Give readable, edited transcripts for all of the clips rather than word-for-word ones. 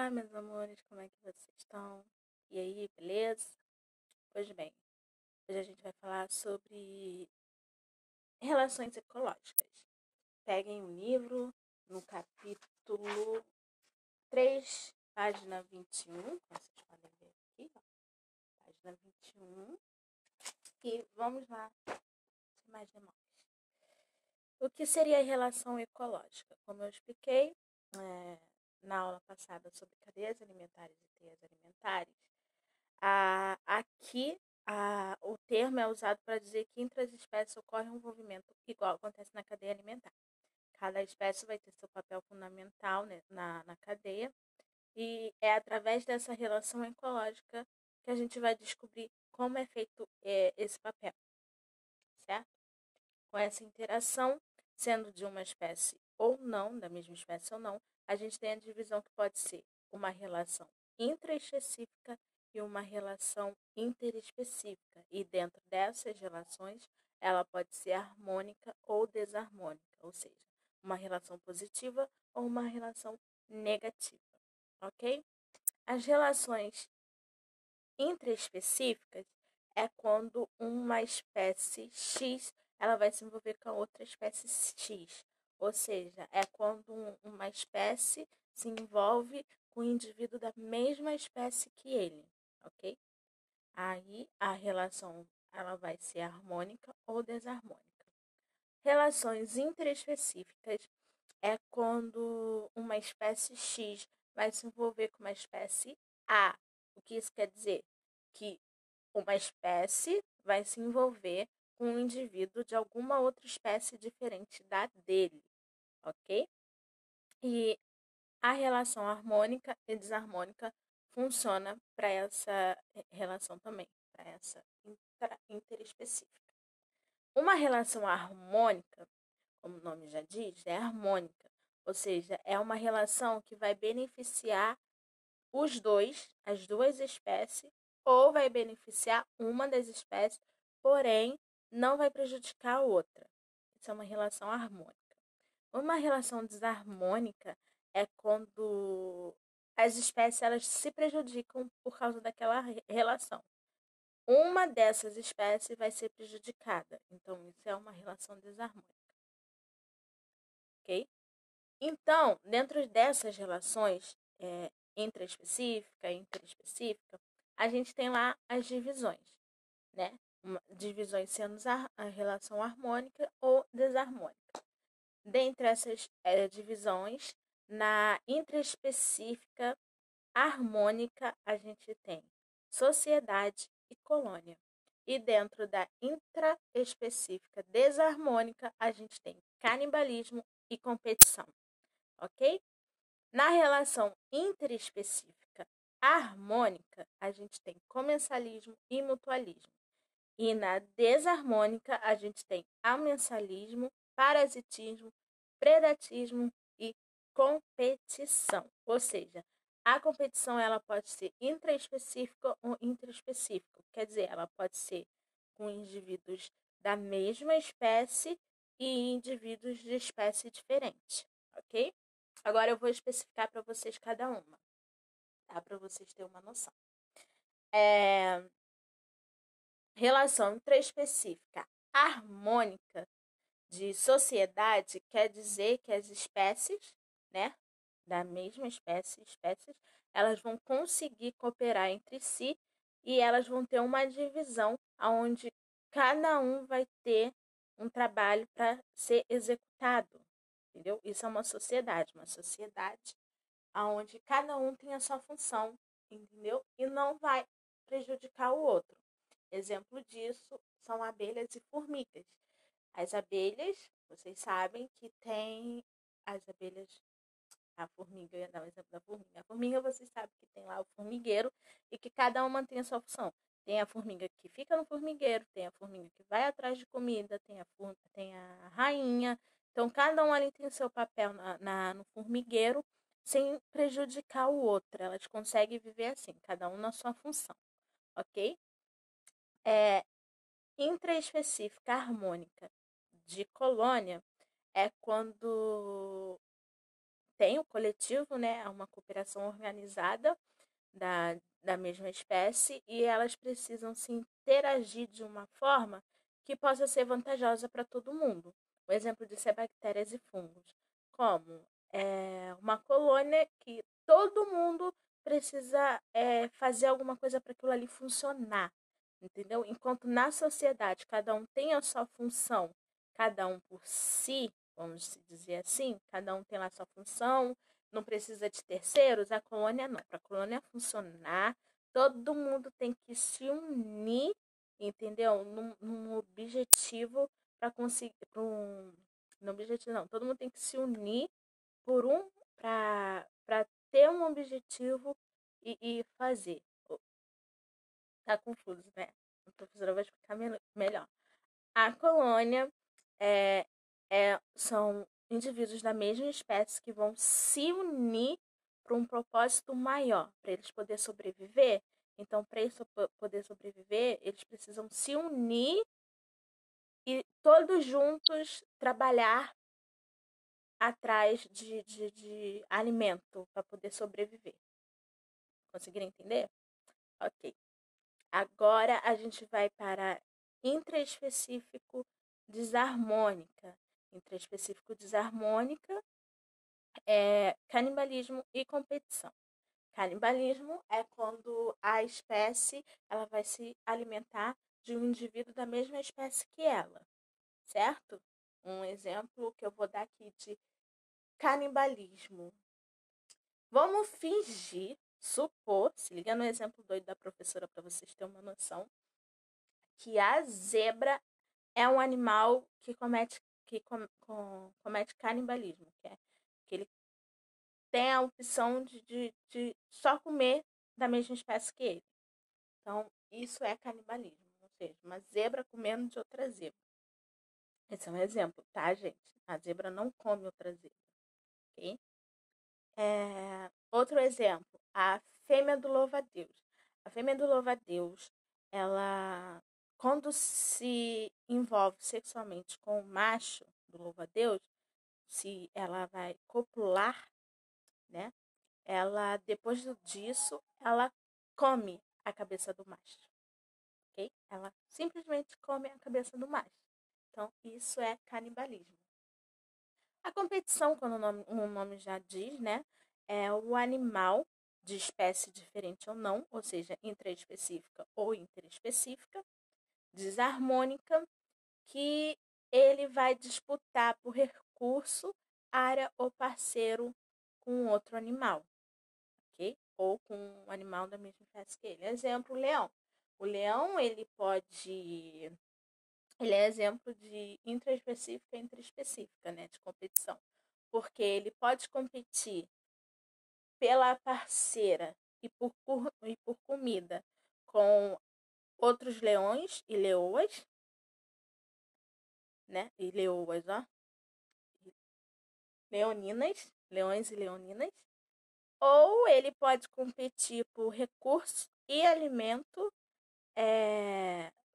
Olá, meus amores, como é que vocês estão? E aí, beleza? Pois bem, hoje a gente vai falar sobre relações ecológicas. Peguem o livro no capítulo 3, página 21, como vocês podem ver aqui, ó, página 21, e vamos lá, sem mais demais. O que seria a relação ecológica? Como eu expliquei na aula passada sobre cadeias alimentares e teias alimentares, aqui o termo é usado para dizer que entre as espécies ocorre um movimento igual acontece na cadeia alimentar. Cada espécie vai ter seu papel fundamental, né, na cadeia, e é através dessa relação ecológica que a gente vai descobrir como é feito esse papel, certo? Com essa interação, sendo de uma espécie ou não, da mesma espécie ou não, a gente tem a divisão que pode ser uma relação intraespecífica e uma relação interespecífica. E dentro dessas relações, ela pode ser harmônica ou desarmônica, ou seja, uma relação positiva ou uma relação negativa, ok? As relações intraespecíficas é quando uma espécie X ela vai se envolver com a outra espécie X. Ou seja, é quando uma espécie se envolve com um indivíduo da mesma espécie que ele, ok? Aí a relação ela vai ser harmônica ou desarmônica. Relações interespecíficas é quando uma espécie X vai se envolver com uma espécie A. O que isso quer dizer? Que uma espécie vai se envolver com um indivíduo de alguma outra espécie diferente da dele, ok? E a relação harmônica e desarmônica funciona para essa relação também, para essa interespecífica. Uma relação harmônica, como o nome já diz, é harmônica, ou seja, é uma relação que vai beneficiar os dois, as duas espécies, ou vai beneficiar uma das espécies, porém não vai prejudicar a outra. Isso é uma relação harmônica. Uma relação desarmônica é quando as espécies elas se prejudicam por causa daquela relação. Uma dessas espécies vai ser prejudicada. Então, isso é uma relação desarmônica. Ok? Então, dentro dessas relações intraespecífica e interespecífica, a gente tem lá as divisões, né? Divisões sendo a relação harmônica ou desarmônica. Dentre essas divisões, na intraespecífica harmônica, a gente tem sociedade e colônia. E dentro da intraespecífica desarmônica, a gente tem canibalismo e competição, ok? Na relação interespecífica harmônica, a gente tem comensalismo e mutualismo. E na desarmônica, a gente tem amensalismo, parasitismo, predatismo e competição. Ou seja, a competição ela pode ser intraespecífica ou interespecífica. Quer dizer, ela pode ser com indivíduos da mesma espécie e indivíduos de espécie diferente, ok? Agora eu vou especificar para vocês cada uma, tá? Para vocês terem uma noção. Relação intraespecífica harmônica de sociedade quer dizer que as espécies, né, da mesma espécies, elas vão conseguir cooperar entre si e elas vão ter uma divisão onde cada um vai ter um trabalho para ser executado, entendeu? Isso é uma sociedade onde cada um tem a sua função, entendeu? E não vai prejudicar o outro. Exemplo disso são abelhas e formigas. As abelhas, vocês sabem que tem as abelhas, a formiga, eu ia dar um exemplo da formiga. A formiga, vocês sabem que tem lá o formigueiro e que cada uma tem a sua função. Tem a formiga que fica no formigueiro, tem a formiga que vai atrás de comida, tem a rainha. Então, cada um ali tem o seu papel no formigueiro sem prejudicar o outro. Elas conseguem viver assim, cada um na sua função, ok? Intraespecífica harmônica de colônia é quando tem o coletivo, né? É uma cooperação organizada da mesma espécie e elas precisam se interagir de uma forma que possa ser vantajosa para todo mundo. O exemplo disso é bactérias e fungos. Como uma colônia que todo mundo precisa fazer alguma coisa para aquilo ali funcionar, entendeu? Enquanto na sociedade cada um tem a sua função, cada um por si, vamos dizer assim, cada um tem lá a sua função, não precisa de terceiros, a colônia não. Para a colônia funcionar, todo mundo tem que se unir, entendeu? Num objetivo para conseguir. No objetivo não, todo mundo tem que se unir por para ter um objetivo e fazer. Tá confuso, né? A professora vai explicar melhor. A colônia são indivíduos da mesma espécie que vão se unir para um propósito maior, para eles poderem sobreviver. Então, para eles poder sobreviver, eles precisam se unir e todos juntos trabalhar atrás de alimento para poder sobreviver. Conseguiram entender? Ok. Agora a gente vai para intraespecífico desarmônica. Intraespecífico desarmônica é canibalismo e competição. Canibalismo é quando a espécie ela vai se alimentar de um indivíduo da mesma espécie que ela, certo? Um exemplo que eu vou dar aqui de canibalismo. Vamos fingir, supor, se liga no exemplo doido da professora para vocês terem uma noção, que a zebra é um animal que comete canibalismo, que ele tem a opção de só comer da mesma espécie que ele. Então, isso é canibalismo, ou seja, uma zebra comendo de outra zebra. Esse é um exemplo, tá, gente? A zebra não come outra zebra, ok? Outro exemplo, a fêmea do louva-a-Deus. A fêmea do louva-a-Deus, ela, quando se envolve sexualmente com o macho do louva-a-Deus, se ela vai copular, né? Ela, depois disso, ela come a cabeça do macho, ok? Ela simplesmente come a cabeça do macho. Então, isso é canibalismo. A competição, quando o nome já diz, né? É o animal de espécie diferente ou não, ou seja, intraespecífica ou interespecífica, desarmônica, que ele vai disputar por recurso, área ou parceiro com outro animal, ok? Ou com um animal da mesma espécie que ele. Exemplo, o leão. O leão, ele é exemplo de intraespecífica e interespecífica, né, de competição. Porque ele pode competir pela parceira e por comida com outros leões e leoas, né? E leoas, ó. Leoninas, leões e leoninas. Ou ele pode competir por recurso e alimento,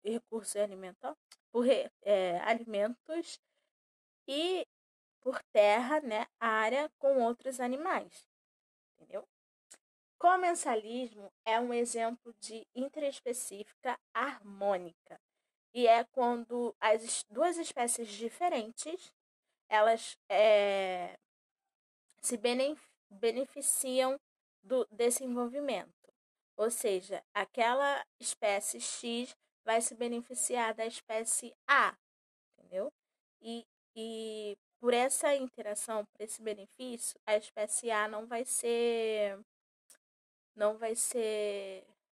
recurso e alimento, ó, por alimentos e por terra, né, área com outros animais, entendeu? Comensalismo é um exemplo de interespecífica harmônica e é quando as duas espécies diferentes elas se beneficiam do desenvolvimento, ou seja, aquela espécie X vai se beneficiar da espécie A, entendeu? E por essa interação, por esse benefício, a espécie A não vai ser,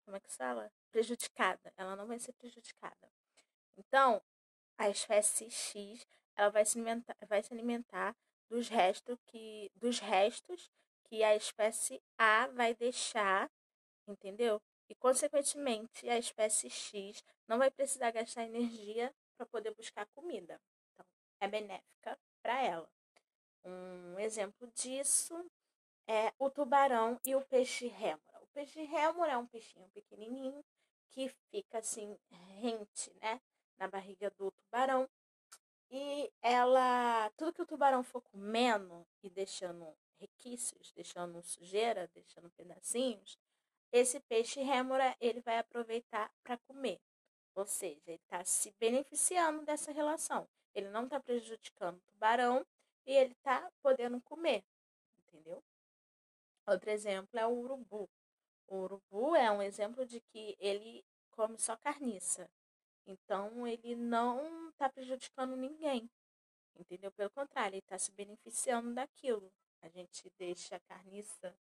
como é que se fala? Prejudicada. Ela não vai ser prejudicada. Então, a espécie X, ela vai se alimentar dos restos que a espécie A vai deixar, entendeu? E, consequentemente, a espécie X não vai precisar gastar energia para poder buscar comida. Então, é benéfica para ela. Um exemplo disso é o tubarão e o peixe rêmora. O peixe rêmora é um peixinho pequenininho que fica assim rente, né, na barriga do tubarão. E tudo que o tubarão for comendo e deixando requícios, deixando sujeira, deixando pedacinhos, esse peixe rêmora ele vai aproveitar para comer. Ou seja, ele está se beneficiando dessa relação. Ele não está prejudicando o tubarão e ele está podendo comer, entendeu? Outro exemplo é o urubu. O urubu é um exemplo de que ele come só carniça. Então, ele não está prejudicando ninguém, entendeu? Pelo contrário, ele está se beneficiando daquilo. A gente deixa a carniça,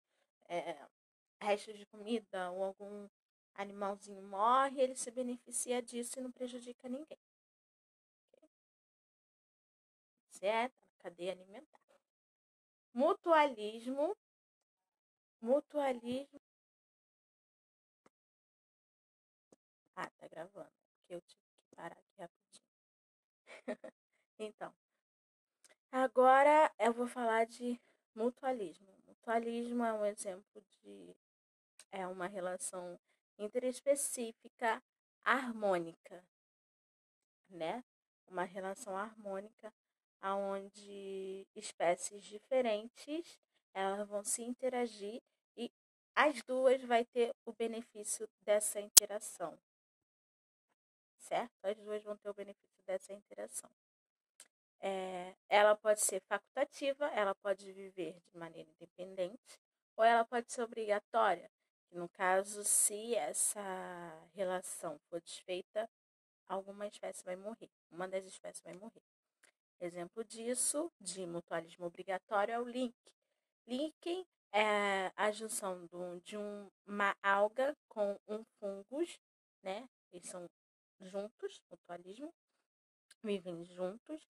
é, restos de comida ou algum animalzinho morre, ele se beneficia disso e não prejudica ninguém. Certo? Na cadeia alimentar. Mutualismo. Mutualismo. Ah, tá gravando. Porque eu tive que parar aqui rapidinho. Então, agora eu vou falar de mutualismo. Mutualismo é um exemplo de uma relação interespecífica harmônica, né? Uma relação harmônica onde espécies diferentes elas vão se interagir e as duas vai ter o benefício dessa interação, certo? As duas vão ter o benefício dessa interação. Ela pode ser facultativa, ela pode viver de maneira independente, ou ela pode ser obrigatória, que no caso, se essa relação for desfeita, alguma espécie vai morrer, uma das espécies vai morrer. Exemplo disso, de mutualismo obrigatório, é o link. Linking é a junção de uma alga com um fungus, né? Eles são juntos, mutualismo, vivem juntos,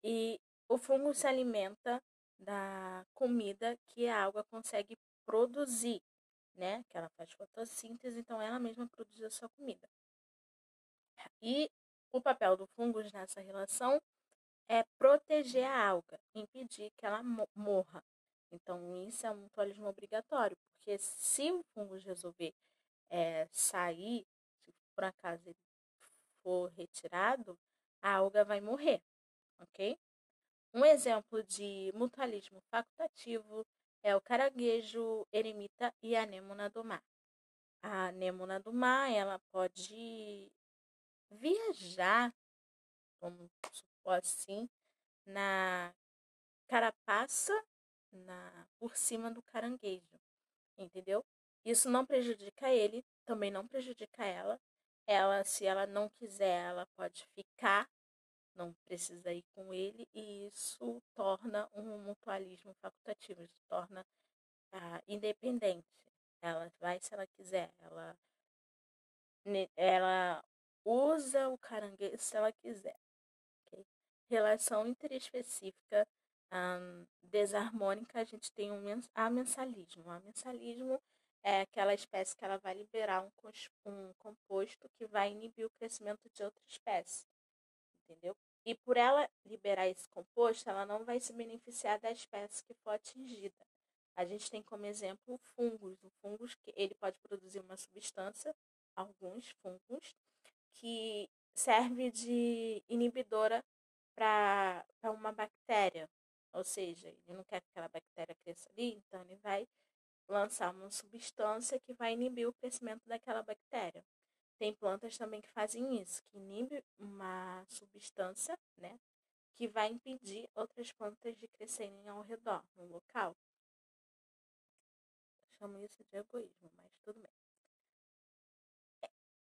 e o fungo se alimenta da comida que a alga consegue produzir, né? Que ela faz fotossíntese, então ela mesma produz a sua comida. E o papel do fungo nessa relação é proteger a alga, impedir que ela morra. Então, isso é um mutualismo obrigatório, porque se o fungo resolver sair, se por acaso ele for retirado, a alga vai morrer, ok? Um exemplo de mutualismo facultativo é o caranguejo eremita e a anêmona do mar. A anêmona do mar, ela pode viajar, vamos supor assim, na carapaça por cima do caranguejo, entendeu? Isso não prejudica ele, também não prejudica ela. Ela, se ela não quiser, ela pode ficar, não precisa ir com ele, e isso torna um mutualismo facultativo, isso torna independente. Ela vai se ela quiser, ela usa o caranguejo se ela quiser. Okay? Relação interespecífica desarmônica, a gente tem amensalismo. O amensalismo é aquela espécie que ela vai liberar um composto que vai inibir o crescimento de outra espécie, entendeu? E por ela liberar esse composto, ela não vai se beneficiar da espécie que for atingida. A gente tem como exemplo o fungos. O fungos que ele pode produzir uma substância, alguns fungos, que serve de inibidora para uma bactéria. Ou seja, ele não quer que aquela bactéria cresça ali, então ele vai lançar uma substância que vai inibir o crescimento daquela bactéria. Tem plantas também que fazem isso, que inibe uma substância, né, que vai impedir outras plantas de crescerem ao redor, no local. Eu chamo isso de egoísmo, mas tudo bem.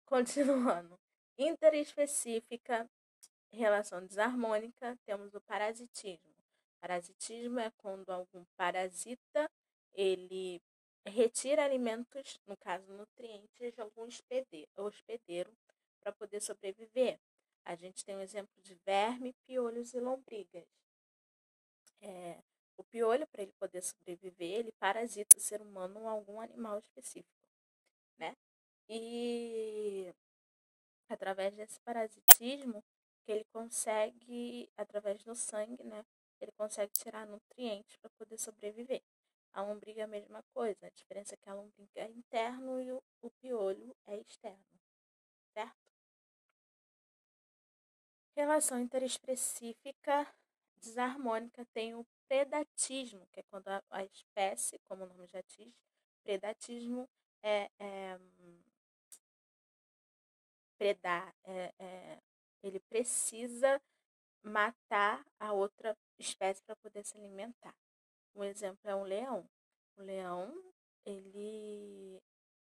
Continuando. Interespecífica, relação desarmônica, temos o parasitismo. Parasitismo é quando algum parasita ele retira alimentos, no caso nutrientes, de algum hospedeiro para poder sobreviver. A gente tem um exemplo de verme, piolhos e lombrigas. O piolho, para ele poder sobreviver, ele parasita o ser humano ou algum animal específico, né? E através desse parasitismo, que ele consegue, através do sangue, né? Ele consegue tirar nutrientes para poder sobreviver. A lombriga é a mesma coisa, a diferença é que a lombriga é interno e o piolho é externo, certo? Relação interespecífica desarmônica tem o predatismo, que é quando a espécie, como o nome já diz, predatismo é, predar, ele precisa matar a outra espécie para poder se alimentar. Um exemplo é um leão. O leão, ele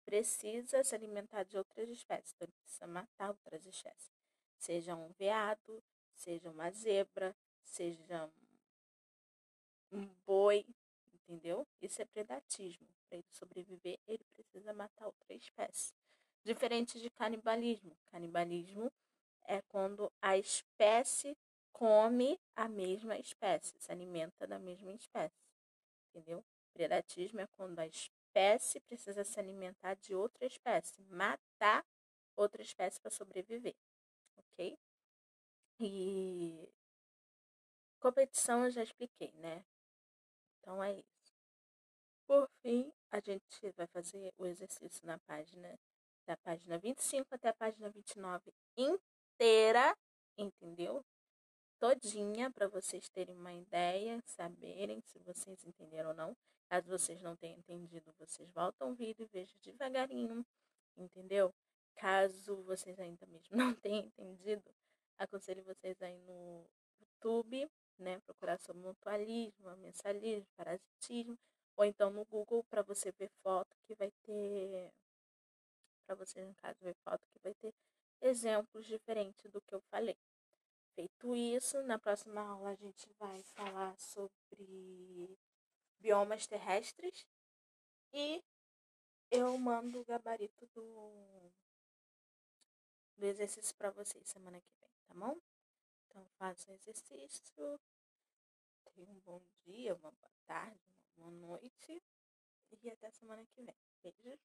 precisa se alimentar de outras espécies, então ele precisa matar outras espécies. Seja um veado, seja uma zebra, seja um boi, entendeu? Isso é predatismo. Para ele sobreviver, ele precisa matar outra espécie. Diferente de canibalismo. Canibalismo é quando a espécie come a mesma espécie, se alimenta da mesma espécie, entendeu? Predatismo é quando a espécie precisa se alimentar de outra espécie, matar outra espécie para sobreviver, ok? E competição eu já expliquei, né? Então é isso. Por fim, a gente vai fazer o exercício na página, da página 25 até a página 29 inteira, entendeu? Todinha para vocês terem uma ideia, saberem se vocês entenderam ou não. Caso vocês não tenham entendido, vocês voltam o vídeo e vejam devagarinho, entendeu? Caso vocês ainda mesmo não tenham entendido, aconselho vocês aí no YouTube, né, procurar sobre mutualismo, mensalismo, parasitismo, ou então no Google para você ver foto que vai ter, para você no caso ver foto que vai ter exemplos diferentes do que eu falei. Feito isso, na próxima aula a gente vai falar sobre biomas terrestres e eu mando o gabarito do exercício para vocês semana que vem, tá bom? Então faça o exercício, tenha um bom dia, uma boa tarde, uma boa noite e até semana que vem. Beijos.